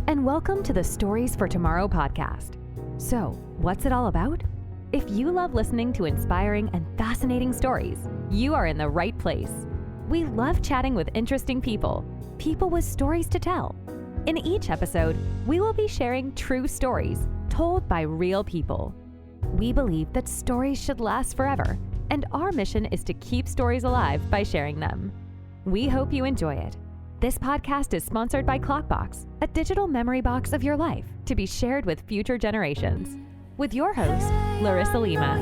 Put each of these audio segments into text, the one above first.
and welcome to the Stories for Tomorrow podcast. So, what's it all about? If you love listening to inspiring and fascinating stories, you are in the right place. We love chatting with interesting people with stories to tell. In each episode, we will be sharing true stories told by real people. We believe that stories should last forever, and our mission is to keep stories alive by sharing them. We hope you enjoy it. This podcast is sponsored by Clockbox, a digital memory box of your life to be shared with future generations. With your host, Larissa Lima.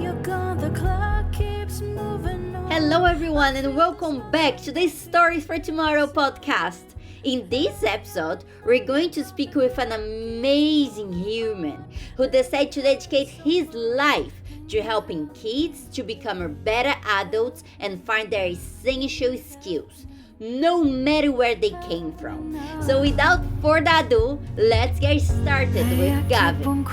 Hello everyone and welcome back to the Stories for Tomorrow podcast. In this episode, we're going to speak with an amazing human who decided to dedicate his life to helping kids to become better adults and find their essential skills, no matter where they came from. So without further ado, let's get started with Gavin.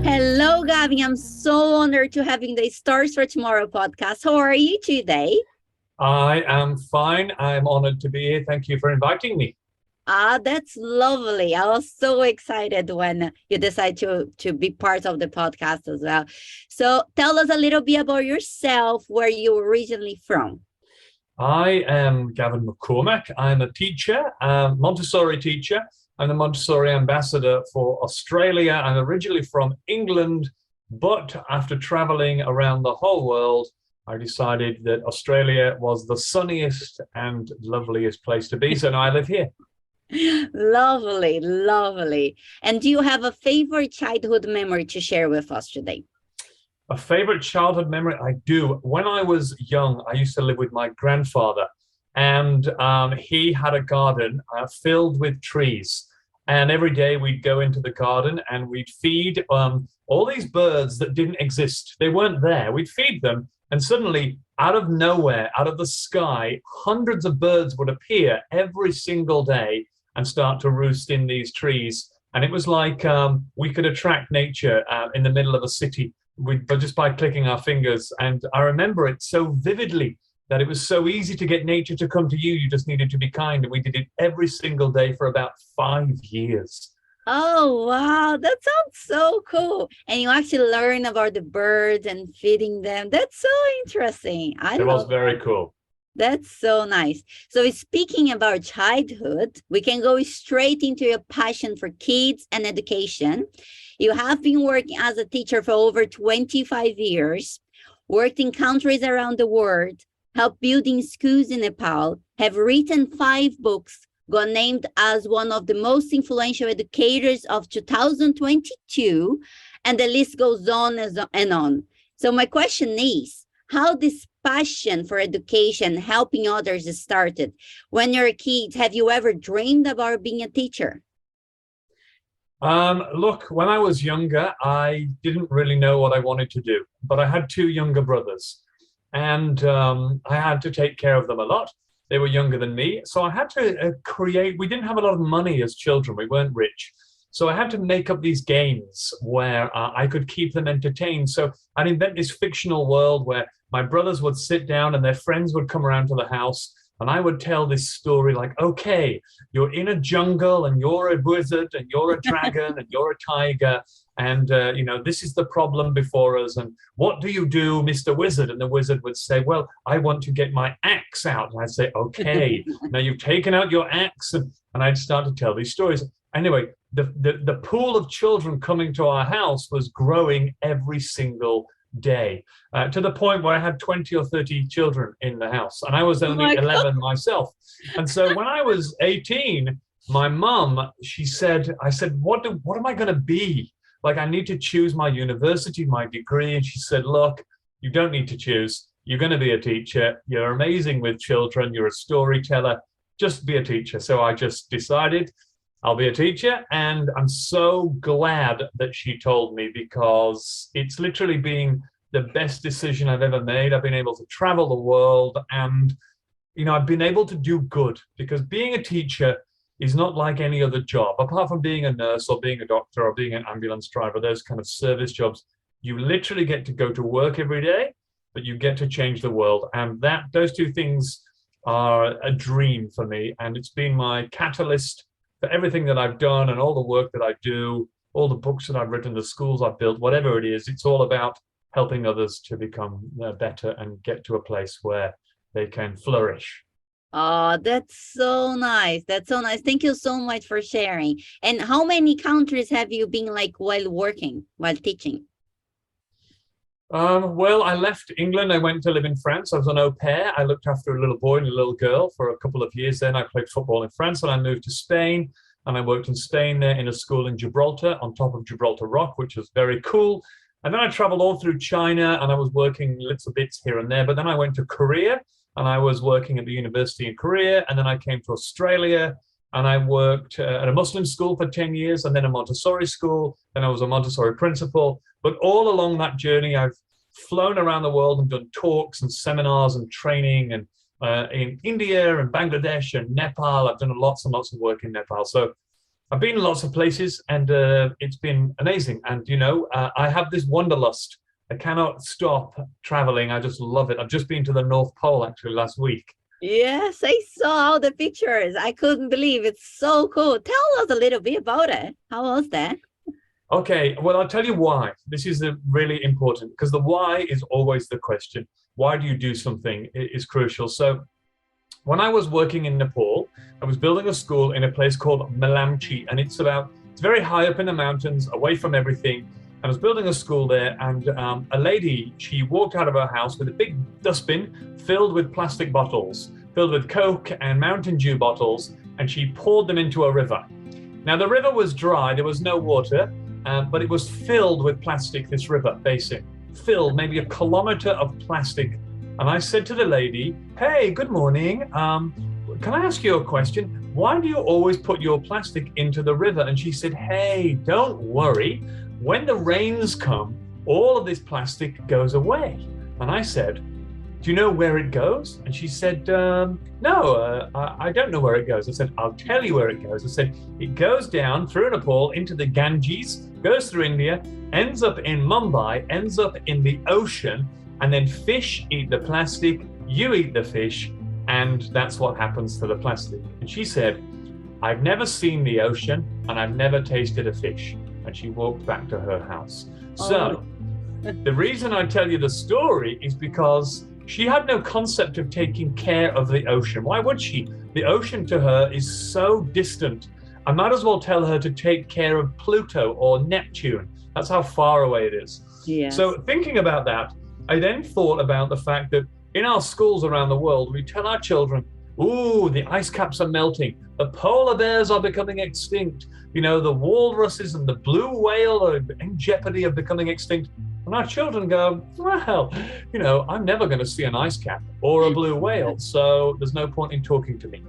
Hello, Gavin. I'm so honored to having the Stories for Tomorrow podcast. How are you today? I am fine. I'm honored to be here. Thank you for inviting me. That's lovely. I was so excited when you decided to be part of the podcast as well. So tell us a little bit about yourself, where you're originally from. I am Gavin McCormack. I'm a teacher, a Montessori teacher. I'm the Montessori Ambassador for Australia. I'm originally from England, but after traveling around the whole world, I decided that Australia was the sunniest and loveliest place to be. So now I live here. Lovely, lovely. And do you have a favorite childhood memory to share with us today? A favorite childhood memory? I do. When I was young, I used to live with my grandfather, and he had a garden filled with trees. And every day we'd go into the garden and we'd feed all these birds that didn't exist. They weren't there. We'd feed them. And suddenly, out of nowhere, out of the sky, hundreds of birds would appear every single day and start to roost in these trees. And it was like we could attract nature in the middle of a city but just by clicking our fingers. And I remember it so vividly that it was so easy to get nature to come to you. You just needed to be kind. And we did it every single day for about 5 years. Oh, wow. That sounds so cool. And you actually learn about the birds and feeding them. That's so interesting. It was very cool. That's so nice. So speaking about childhood, we can go straight into your passion for kids and education. You have been working as a teacher for over 25 years, worked in countries around the world, helped building schools in Nepal, have written 5 books, got named as one of the most influential educators of 2022, and the list goes on and on. So my question is, how this passion for education, helping others started? When you're a kid, have you ever dreamed about being a teacher? Look, when I was younger, I didn't really know what I wanted to do, but I had 2 younger brothers, and I had to take care of them a lot. They were younger than me, so I had to we didn't have a lot of money as children. We weren't rich. So I had to make up these games where I could keep them entertained. So I'd invent this fictional world where my brothers would sit down and their friends would come around to the house, and I would tell this story like, okay, you're in a jungle and you're a wizard and you're a dragon and you're a tiger. And, this is the problem before us. And what do you do, Mr. Wizard? And the wizard would say, well, I want to get my axe out. And I'd say, okay, now you've taken out your axe. And I'd start to tell these stories. Anyway, the pool of children coming to our house was growing every single day, to the point where I had 20 or 30 children in the house, and I was only 11 myself. And so when I was 18, my mom, I said, what am I going to be? Like, I need to choose my university, my degree. And she said, look, you don't need to choose. You're going to be a teacher. You're amazing with children. You're a storyteller. Just be a teacher. So I just decided I'll be a teacher, and I'm so glad that she told me, because it's literally been the best decision I've ever made. I've been able to travel the world, and I've been able to do good, because being a teacher is not like any other job. Apart from being a nurse or being a doctor or being an ambulance driver, those kind of service jobs, you literally get to go to work every day, but you get to change the world. And those 2 things are a dream for me. And it's been my catalyst for everything that I've done and all the work that I do, all the books that I've written, the schools I've built, whatever it is. It's all about helping others to become better and get to a place where they can flourish. Oh, that's so nice. That's so nice. Thank you so much for sharing. And how many countries have you been like while working, while teaching? Well, I left England. I went to live in France. I was an au pair. I looked after a little boy and a little girl for a couple of years. Then I played football in France, and I moved to Spain. And I worked in Spain there in a school in Gibraltar, on top of Gibraltar Rock, which was very cool. And then I traveled all through China, and I was working little bits here and there. But then I went to Korea, and I was working at the university in Korea. And then I came to Australia, and I worked at a Muslim school for 10 years, and then a Montessori school. Then I was a Montessori principal. But all along that journey, I've flown around the world and done talks and seminars and training, and in India and Bangladesh and Nepal. I've done lots and lots of work in Nepal. So I've been in lots of places, and it's been amazing. And, I have this wanderlust. I cannot stop traveling. I just love it. I've just been to the North Pole actually last week. Yes, I saw all the pictures. I couldn't believe it's so cool. Tell us a little bit about it. How was that? Okay, well, I'll tell you why. This is really important, because the why is always the question. Why do you do something is crucial. So when I was working in Nepal, I was building a school in a place called Melamchi, and it's very high up in the mountains, away from everything. I was building a school there, and a lady, she walked out of her house with a big dustbin filled with plastic bottles, filled with Coke and Mountain Dew bottles, and she poured them into a river. Now, the river was dry, there was no water, but it was filled with plastic, this river basin, filled maybe a kilometer of plastic. And I said to the lady, "Hey, good morning. Can I ask you a question? Why do you always put your plastic into the river?" And she said, "Hey, don't worry. When the rains come, all of this plastic goes away." And I said, "Do you know where it goes?" And she said, "No, I don't know where it goes." I said, "I'll tell you where it goes." I said, "It goes down through Nepal into the Ganges, goes through India, ends up in Mumbai, ends up in the ocean, and then fish eat the plastic, you eat the fish, and that's what happens to the plastic." And she said, "I've never seen the ocean, and I've never tasted a fish." And she walked back to her house. So the reason I tell you the story is because she had no concept of taking care of the ocean. Why would she? The ocean to her is so distant. I might as well tell her to take care of Pluto or Neptune. That's how far away it is. Yes. So thinking about that, I then thought about the fact that in our schools around the world, we tell our children, "Ooh, the ice caps are melting. The polar bears are becoming extinct. The walruses and the blue whale are in jeopardy of becoming extinct." And our children go, "Well, I'm never going to see an ice cap or a blue whale, so there's no point in talking to me."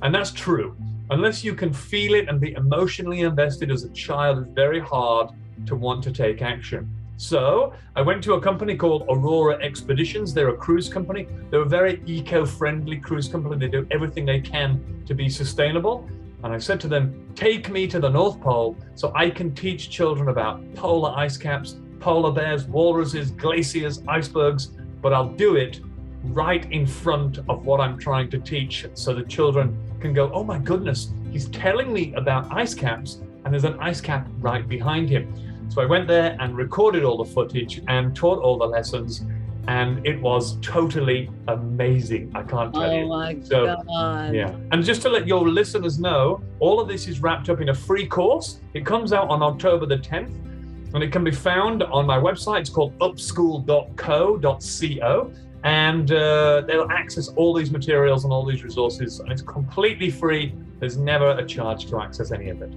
And that's true. Unless you can feel it and be emotionally invested as a child, it's very hard to want to take action. So I went to a company called Aurora Expeditions. They're a cruise company. They're a very eco-friendly cruise company. They do everything they can to be sustainable. And I said to them, "Take me to the North Pole so I can teach children about polar ice caps, polar bears, walruses, glaciers, icebergs, but I'll do it right in front of what I'm trying to teach, so the children can go, 'Oh my goodness, he's telling me about ice caps, and there's an ice cap right behind him.'" So I went there and recorded all the footage and taught all the lessons, and it was totally amazing. I can't tell you. Oh my God. Yeah. And just to let your listeners know, all of this is wrapped up in a free course. It comes out on October the 10th, and it can be found on my website. It's called upschool.co.co. And they'll access all these materials and all these resources, and it's completely free. There's never a charge to access any of it.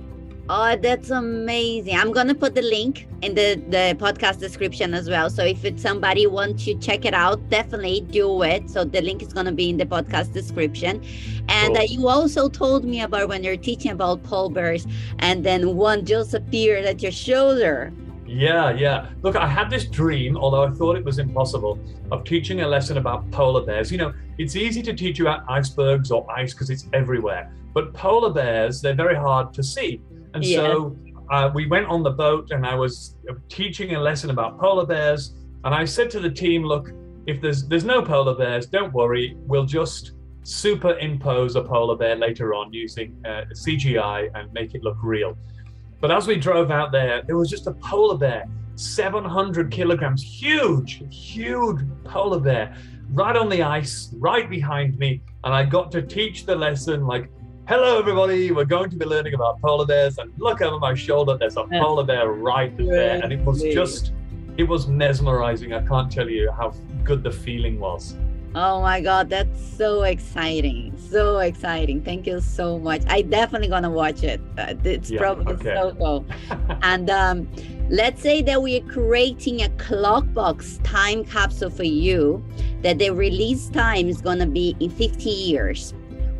Oh, that's amazing. I'm going to put the link in the podcast description as well. So if it's somebody wants to check it out, definitely do it. So the link is going to be in the podcast description. And Cool. You also told me about when you're teaching about polar bears, and then one just appeared at your shoulder. Yeah. Look, I had this dream, although I thought it was impossible, of teaching a lesson about polar bears. It's easy to teach you about icebergs or ice because it's everywhere. But polar bears, they're very hard to see. And so we went on the boat, and I was teaching a lesson about polar bears. And I said to the team, "Look, if there's no polar bears, don't worry. We'll just superimpose a polar bear later on using CGI and make it look real. But as we drove out there was just a polar bear, 700 kilograms, huge polar bear, right on the ice, right behind me. And I got to teach the lesson like, hello, everybody, we're going to be learning about polar bears. And look over my shoulder, there's a polar bear right there. And it was mesmerizing. I can't tell you how good the feeling was. Oh my God, that's so exciting. So exciting. Thank you so much. I definitely gonna watch it. It's probably so cool. And let's say that we are creating a Clockbox time capsule for you, that the release time is gonna be in 50 years.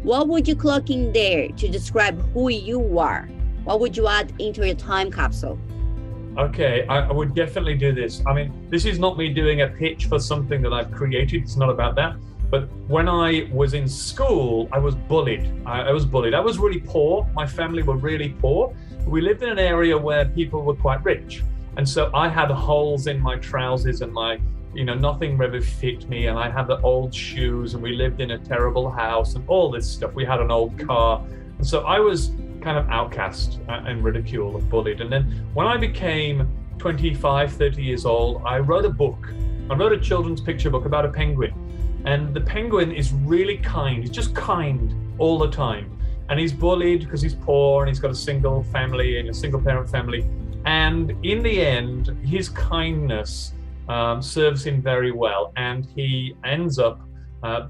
What would you clock in there to describe who you are? What would you add into your time capsule? Okay, I would definitely do this. I mean, this is not me doing a pitch for something that I've created. It's not about that. But when I was in school, I was bullied. I was really poor. My family were really poor. We lived in an area where people were quite rich. And so I had holes in my trousers and nothing really fit me. And I had the old shoes and we lived in a terrible house and all this stuff. We had an old car. And so I was kind of outcast and ridiculed and bullied. And then when I became 25, 30 years old, I wrote a book. I wrote a children's picture book about a penguin. And the penguin is really kind. He's just kind all the time. And he's bullied because he's poor and he's got a single family and a single parent family. And in the end, his kindness serves him very well. And he ends up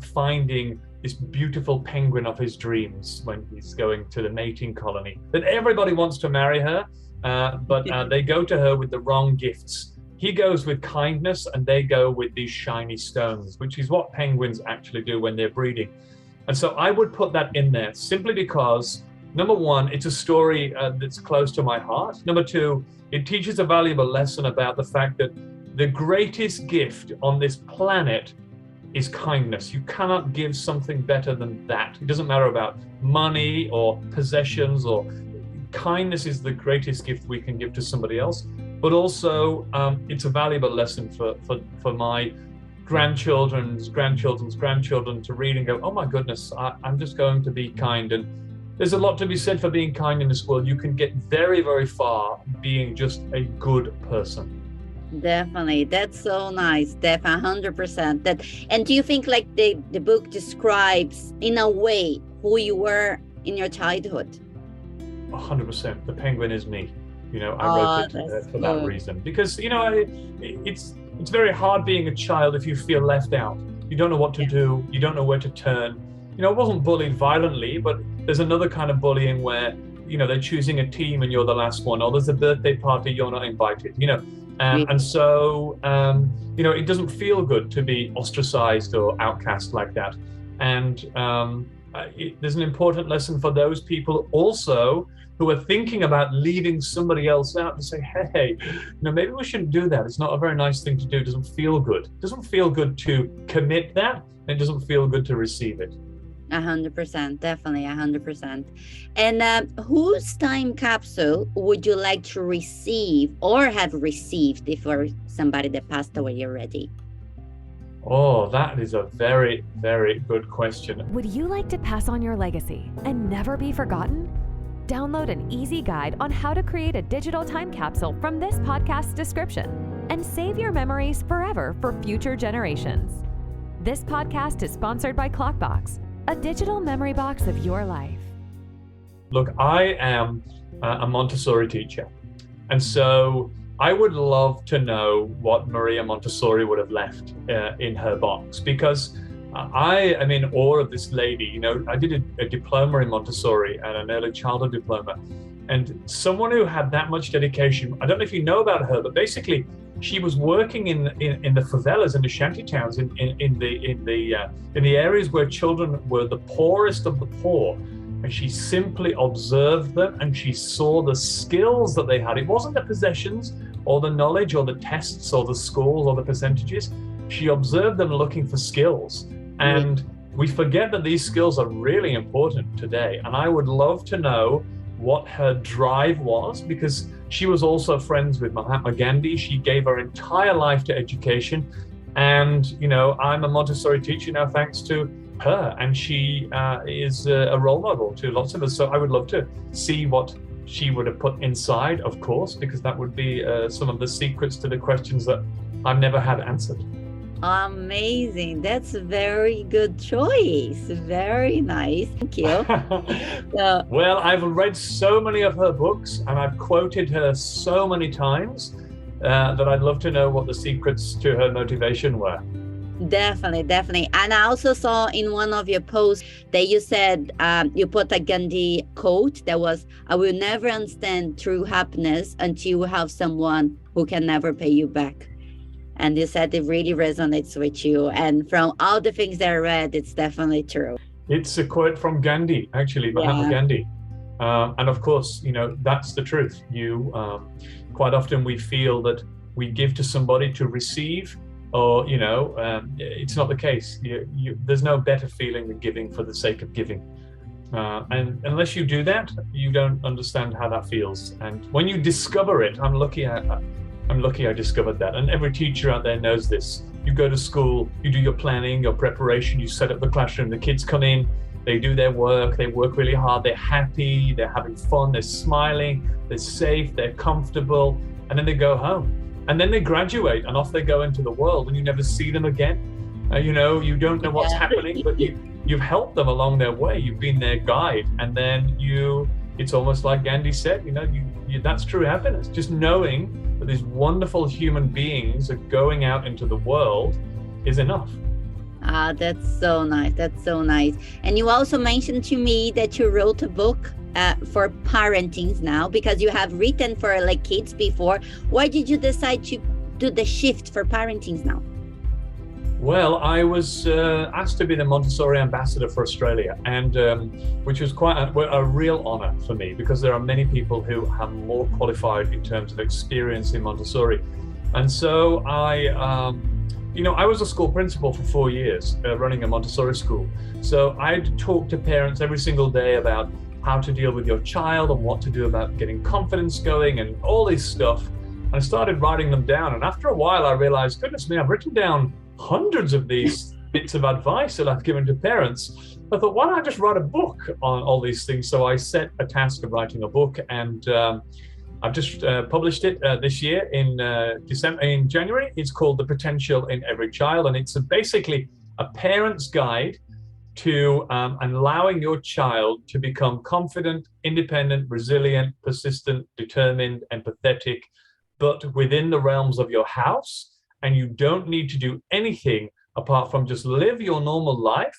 finding this beautiful penguin of his dreams when he's going to the mating colony. That everybody wants to marry her, but they go to her with the wrong gifts. He goes with kindness and they go with these shiny stones, which is what penguins actually do when they're breeding. And so I would put that in there simply because, number one, it's a story that's close to my heart. Number two, it teaches a valuable lesson about the fact that the greatest gift on this planet is kindness. You cannot give something better than that. It doesn't matter about money or possessions, or kindness is the greatest gift we can give to somebody else. But also, it's a valuable lesson for my grandchildren's grandchildren to read and go, oh my goodness, I'm just going to be kind. And there's a lot to be said for being kind in this world. You can get very, very far being just a good person. Definitely. That's so nice. Definitely 100%. And do you think like the book describes in a way who you were in your childhood? 100%. The penguin is me. I wrote it for that reason. Because, it's very hard being a child if you feel left out. You don't know what to do. You don't know where to turn. I wasn't bullied violently, but there's another kind of bullying where, they're choosing a team and you're the last one, or there's a birthday party, you're not invited, And so, it doesn't feel good to be ostracized or outcast like that. And there's an important lesson for those people also who are thinking about leaving somebody else out to say, hey, maybe we shouldn't do that. It's not a very nice thing to do. It doesn't feel good. It doesn't feel good to commit that. And it doesn't feel good to receive it. 100%, definitely 100%. And whose time capsule would you like to receive or have received if you're somebody that passed away already? Oh, that is a very, very good question. Would you like to pass on your legacy and never be forgotten? Download an easy guide on how to create a digital time capsule from this podcast's description and save your memories forever for future generations. This podcast is sponsored by Clockbox, a digital memory box of your life. Look, I am a Montessori teacher. And so I would love to know what Maria Montessori would have left in her box, because I am in awe of this lady. I did a diploma in Montessori and an early childhood diploma. And someone who had that much dedication, I don't know if you know about her, but basically she was working in the favelas and the shanty towns in the areas where children were the poorest of the poor. And she simply observed them and she saw the skills that they had. It wasn't the possessions or the knowledge or the tests or the scores or the percentages. She observed them looking for skills. And we forget that these skills are really important today. And I would love to know what her drive was, because she was also friends with Mahatma Gandhi. She gave her entire life to education. And, I'm a Montessori teacher now thanks to her, and she is a role model to lots of us. So I would love to see what she would have put inside, of course, because that would be some of the secrets to the questions that I've never had answered. Amazing. That's a very good choice. Very nice. Thank you. Well, I've read so many of her books and I've quoted her so many times that I'd love to know what the secrets to her motivation were. Definitely. And I also saw in one of your posts that you said you put a Gandhi quote that was, "I will never understand true happiness until you have someone who can never pay you back." And you said it really resonates with you. And from all the things that I read, it's definitely true. It's a quote from Gandhi, actually, Mahatma Gandhi. And of course, that's the truth. Quite often we feel that we give to somebody to receive, or, it's not the case. There's no better feeling than giving for the sake of giving. And unless you do that, you don't understand how that feels. And when you discover it, I'm lucky I discovered that. And every teacher out there knows this. You go to school, you do your planning, your preparation, you set up the classroom, the kids come in, they do their work, they work really hard, they're happy, they're having fun, they're smiling, they're safe, they're comfortable, and then they go home. And then they graduate and off they go into the world and you never see them again. You don't know what's happening, but you've helped them along their way. You've been their guide. And then it's almost like Gandhi said, that's true happiness. Just knowing that these wonderful human beings are going out into the world is enough. That's so nice. And you also mentioned to me that you wrote a book for parenting now, because you have written for kids before. Why did you decide to do the shift for parenting now? Well, I was asked to be the Montessori Ambassador for Australia, and which was quite a real honor for me, because there are many people who are more qualified in terms of experience in Montessori. And so I was a school principal for 4 years, running a Montessori school. So I'd talk to parents every single day about how to deal with your child and what to do about getting confidence going and all this stuff. And I started writing them down. And after a while, I realized, goodness me, I've written down hundreds of these bits of advice that I've given to parents. I thought, why don't I just write a book on all these things? So I set a task of writing a book, and I've just published it this year in January. It's called The Potential in Every Child, and it's basically a parent's guide to allowing your child to become confident, independent, resilient, persistent, determined, empathetic, but within the realms of your house. And you don't need to do anything apart from just live your normal life,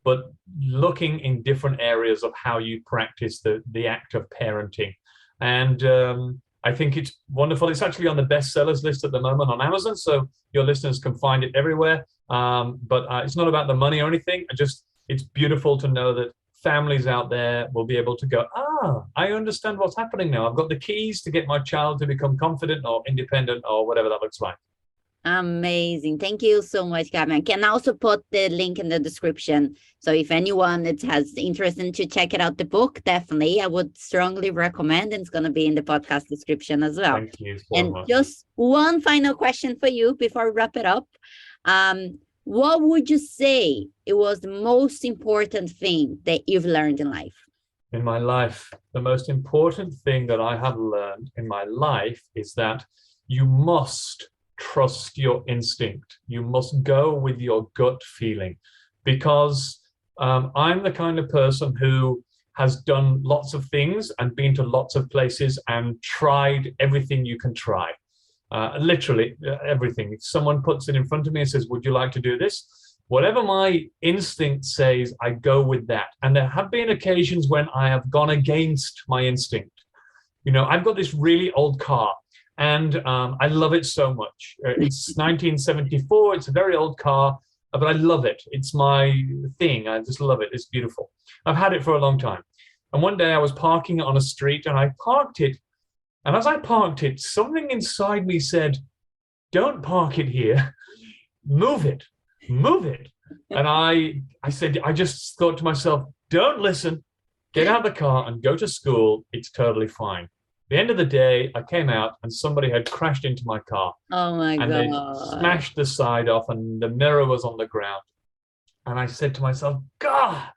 but looking in different areas of how you practice the act of parenting. And I think it's wonderful. It's actually on the bestsellers list at the moment on Amazon, so your listeners can find it everywhere. But it's not about the money or anything. It's beautiful to know that families out there will be able to go, I understand what's happening now. I've got the keys to get my child to become confident or independent or whatever that looks like. Amazing. Thank you so much, Gavin. I can also put the link in the description. So if anyone that has interest in to check it out, the book, definitely, I would strongly recommend. And it's going to be in the podcast description as well. Thank you so much. Just one final question for you before we wrap it up. What would you say it was the most important thing that you've learned in life? In my life, the most important thing that I have learned in my life is that you must trust your instinct. You must go with your gut feeling, because I'm the kind of person who has done lots of things and been to lots of places and tried everything you can try. Literally everything. If someone puts it in front of me and says, would you like to do this? Whatever my instinct says, I go with that. And there have been occasions when I have gone against my instinct. I've got this really old car, and I love it so much. It's 1974. It's a very old car, but I love it. It's my thing. I just love it. It's beautiful. I've had it for a long time. And one day I was parking it on a street, and I parked it. And as I parked it, something inside me said, don't park it here. Move it. Move it. And I just thought to myself, don't listen. Get out of the car and go to school. It's totally fine. At the end of the day, I came out and somebody had crashed into my car. Oh my God. And they smashed the side off and the mirror was on the ground. And I said to myself, God,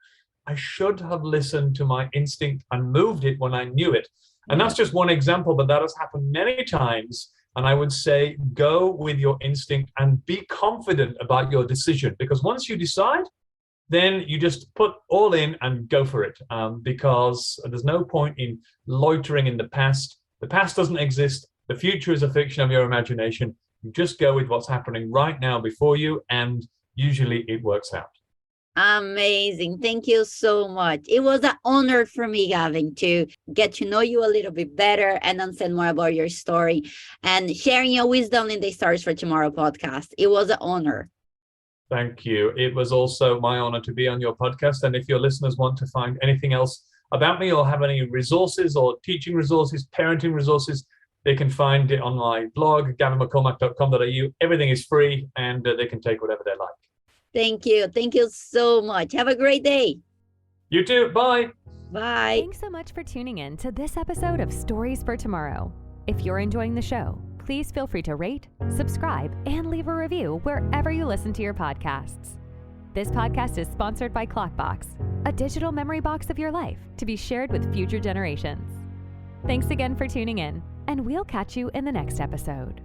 I should have listened to my instinct and moved it when I knew it. And that's just one example, but that has happened many times. And I would say, go with your instinct and be confident about your decision. Because once you decide, then you just put all in and go for it. Because there's no point in loitering in the past. The past doesn't exist. The future is a fiction of your imagination. You just go with what's happening right now before you, and usually it works out. Amazing. Thank you so much. It was an honor for me, Gavin, to get to know you a little bit better and understand more about your story and sharing your wisdom in the Stories for Tomorrow podcast. It was an honor. Thank you. It was also my honor to be on your podcast. And if your listeners want to find anything else about me or have any resources or teaching resources, parenting resources, they can find it on my blog, gavinmccormack.com.au. Everything is free, and they can take whatever they like. Thank you. Thank you so much. Have a great day. You too. Bye. Bye. Thanks so much for tuning in to this episode of Stories for Tomorrow. If you're enjoying the show, please feel free to rate, subscribe, and leave a review wherever you listen to your podcasts. This podcast is sponsored by Clockbox, a digital memory box of your life to be shared with future generations. Thanks again for tuning in, and we'll catch you in the next episode.